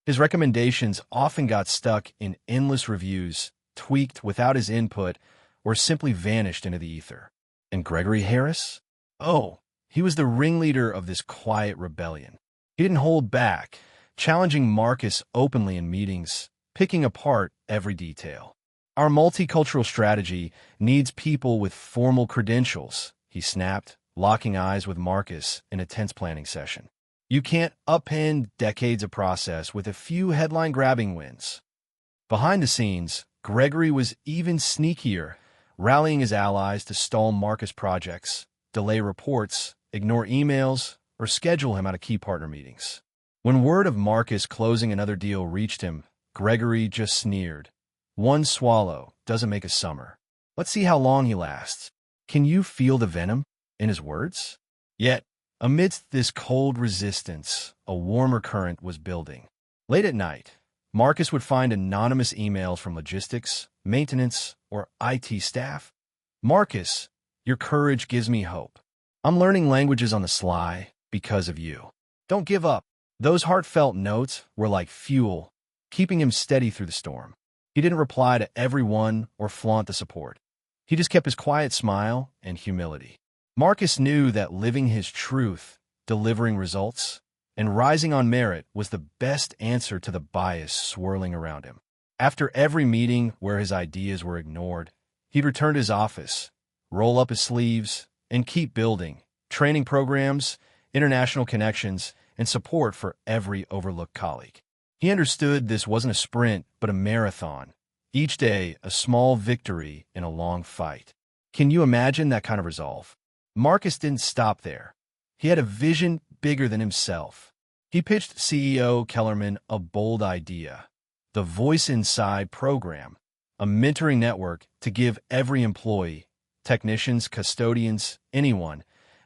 His recommendations often got stuck in endless reviews, tweaked without his input, or simply vanished into the ether. And Gregory Harris? Oh, he was the ringleader of this quiet rebellion. He didn't hold back, challenging Marcus openly in meetings, picking apart every detail. Our multicultural strategy needs people with formal credentials, he snapped, locking eyes with Marcus in a tense planning session. You can't upend decades of process with a few headline-grabbing wins. Behind the scenes, Gregory was even sneakier, rallying his allies to stall Marcus projects, delay reports, ignore emails, or schedule him out of key partner meetings. When word of Marcus closing another deal reached him, Gregory just sneered. One swallow doesn't make a summer. Let's see how long he lasts. Can you feel the venom in his words? Yet, amidst this cold resistance, a warmer current was building. Late at night, Marcus would find anonymous emails from logistics, maintenance, or IT staff. Marcus, your courage gives me hope. I'm learning languages on the sly because of you. Don't give up. Those heartfelt notes were like fuel, keeping him steady through the storm. He didn't reply to everyone or flaunt the support. He just kept his quiet smile and humility. Marcus knew that living his truth, delivering results, and rising on merit was the best answer to the bias swirling around him. After every meeting where his ideas were ignored, he'd return to his office, roll up his sleeves, and keep building training programs, international connections, and support for every overlooked colleague. He understood this wasn't a sprint, but a marathon. Each day, a small victory in a long fight. Can you imagine that kind of resolve? Marcus didn't stop there. He had a vision bigger than himself. He pitched CEO Kellerman a bold idea: the Voice Inside program, a mentoring network to give every employee, technicians, custodians, anyone,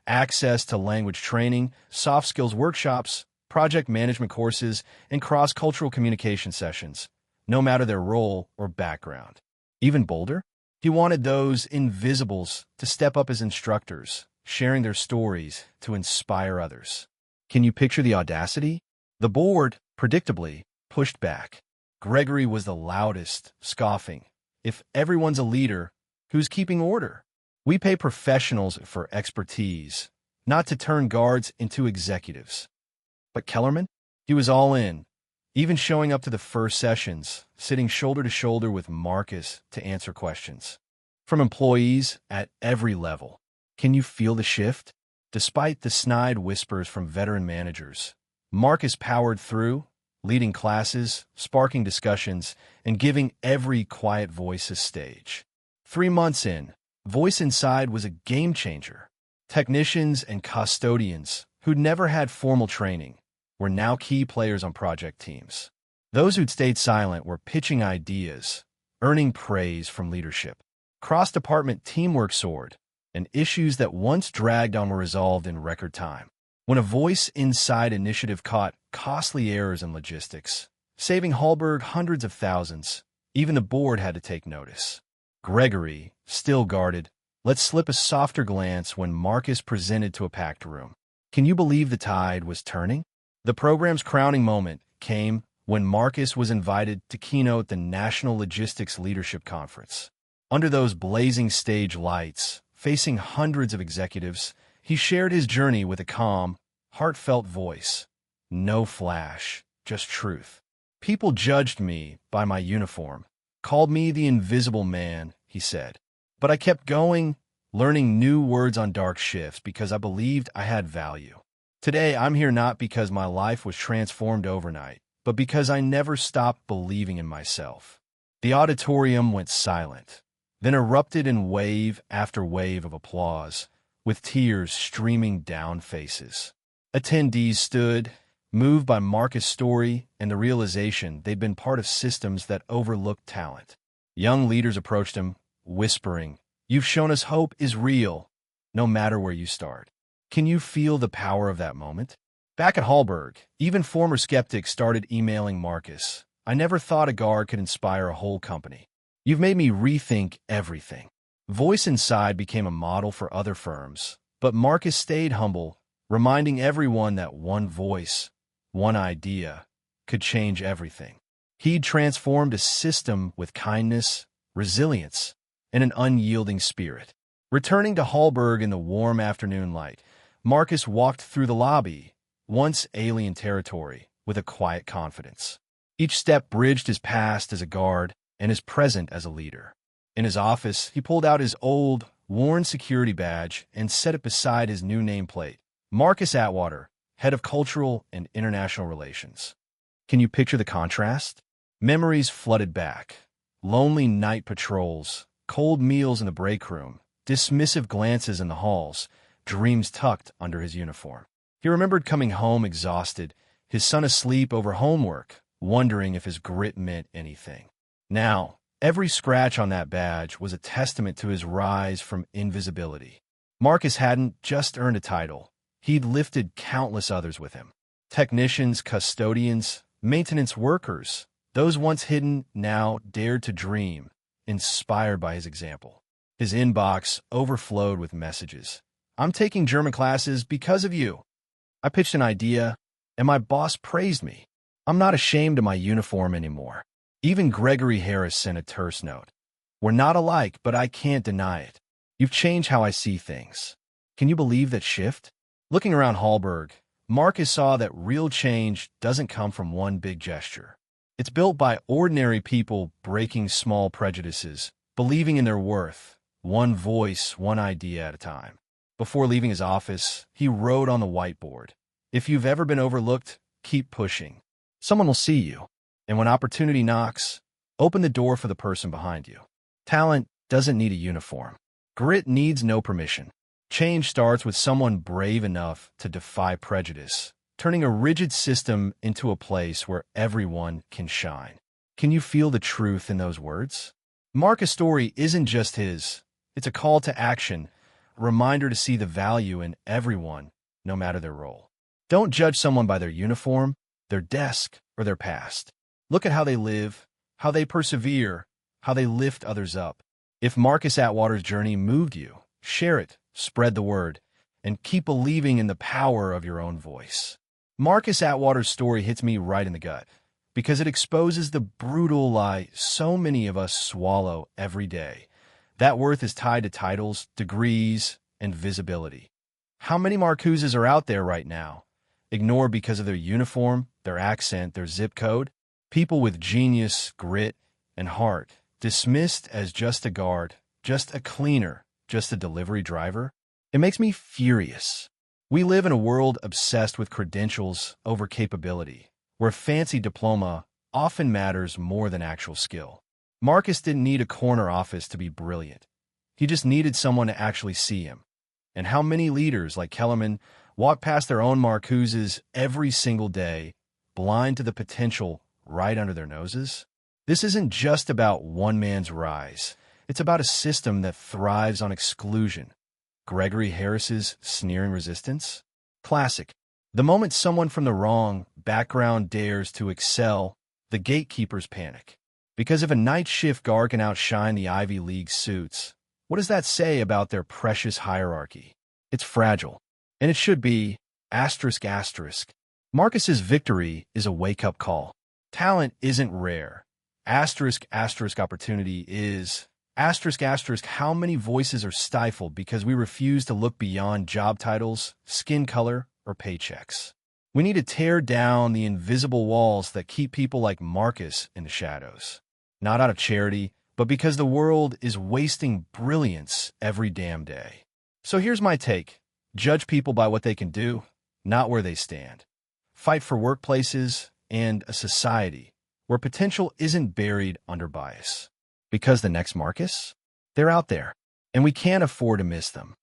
access to language training, soft skills workshops, project management courses, and cross-cultural communication sessions, no matter their role or background. Even bolder, he wanted those invisibles to step up as instructors, sharing their stories to inspire others. Can you picture the audacity? The board, predictably, pushed back. Gregory was the loudest, scoffing. If everyone's a leader, who's keeping order? We pay professionals for expertise, not to turn guards into executives. But Kellerman? He was all in, even showing up to the first sessions, sitting shoulder to shoulder with Marcus to answer questions. From employees at every level. Can you feel the shift? Despite the snide whispers from veteran managers, Marcus powered through, leading classes, sparking discussions, and giving every quiet voice a stage. 3 months in, Voice Inside was a game changer. Technicians and custodians who'd never had formal training were now key players on project teams. Those who'd stayed silent were pitching ideas, earning praise from leadership. Cross-department teamwork soared, and issues that once dragged on were resolved in record time. When a Voice Inside initiative caught costly errors in logistics, saving Halberg hundreds of thousands, even the board had to take notice. Gregory, still guarded, let slip a softer glance when Marcus presented to a packed room. Can you believe the tide was turning? The program's crowning moment came when Marcus was invited to keynote the National Logistics Leadership Conference. Under those blazing stage lights, facing hundreds of executives, He shared his journey with a calm, heartfelt voice. No flash, just truth. People judged me by my uniform, called me the invisible man, he said. But I kept going, learning new words on dark shifts because I believed I had value. Today, I'm here not because my life was transformed overnight, but because I never stopped believing in myself. The auditorium went silent, then erupted in wave after wave of applause, with tears streaming down faces. Attendees stood, moved by Marcus' story and the realization they'd been part of systems that overlooked talent. Young leaders approached him, whispering, "You've shown us hope is real, no matter where you start." Can you feel the power of that moment? Back at Halberg, even former skeptics started emailing Marcus. "I never thought a guard could inspire a whole company. You've made me rethink everything." Voice Inside became a model for other firms, but Marcus stayed humble, reminding everyone that one voice, one idea, could change everything. He'd transformed a system with kindness, resilience, and an unyielding spirit. Returning to Halberg in the warm afternoon light, Marcus walked through the lobby, once alien territory, with a quiet confidence. Each step bridged his past as a guard and his present as a leader. In his office, he pulled out his old, worn security badge and set it beside his new nameplate. Marcus Atwater, Head of Cultural and International Relations. Can you picture the contrast? Memories flooded back. Lonely night patrols, cold meals in the break room, dismissive glances in the halls, dreams tucked under his uniform. He remembered coming home exhausted, his son asleep over homework, wondering if his grit meant anything. Now, every scratch on that badge was a testament to his rise from invisibility. Marcus hadn't just earned a title. He'd lifted countless others with him. Technicians, custodians, maintenance workers, those once hidden now dared to dream, inspired by his example. His inbox overflowed with messages. "I'm taking German classes because of you. I pitched an idea, and my boss praised me. I'm not ashamed of my uniform anymore." Even Gregory Harris sent a terse note. "We're not alike, but I can't deny it. You've changed how I see things." Can you believe that shift? Looking around Halberg, Marcus saw that real change doesn't come from one big gesture. It's built by ordinary people breaking small prejudices, believing in their worth, one voice, one idea at a time. Before leaving his office, he wrote on the whiteboard, "If you've ever been overlooked, keep pushing. Someone will see you. And when opportunity knocks, open the door for the person behind you." Talent doesn't need a uniform. Grit needs no permission. Change starts with someone brave enough to defy prejudice, turning a rigid system into a place where everyone can shine. Can you feel the truth in those words? Marcus' story isn't just his. It's a call to action, a reminder to see the value in everyone, no matter their role. Don't judge someone by their uniform, their desk, or their past. Look at how they live, how they persevere, how they lift others up. If Marcus Atwater's journey moved you, share it, spread the word, and keep believing in the power of your own voice. Marcus Atwater's story hits me right in the gut because it exposes the brutal lie so many of us swallow every day. That worth is tied to titles, degrees, and visibility. How many Marcuses are out there right now, ignored because of their uniform, their accent, their zip code? People with genius, grit, and heart, dismissed as just a guard, just a cleaner, just a delivery driver? It makes me furious. We live in a world obsessed with credentials over capability, where fancy diploma often matters more than actual skill. Marcus didn't need a corner office to be brilliant. He just needed someone to actually see him. And how many leaders like Kellerman walk past their own Marcuses every single day, blind to the potential right under their noses? This isn't just about one man's rise. It's about a system that thrives on exclusion. Gregory Harris's sneering resistance? Classic. The moment someone from the wrong background dares to excel, the gatekeepers panic. Because if a night shift guard can outshine the Ivy League suits, what does that say about their precious hierarchy? It's fragile. And it should be, asterisk asterisk. Marcus's victory is a wake-up call. Talent isn't rare. Asterisk asterisk opportunity is, How many voices are stifled because we refuse to look beyond job titles, skin color, or paychecks? We need to tear down the invisible walls that keep people like Marcus in the shadows. Not out of charity, but because the world is wasting brilliance every damn day. So here's my take. Judge people by what they can do, not where they stand. Fight for workplaces and a society where potential isn't buried under bias. Because the next Marcus? They're out there, and we can't afford to miss them.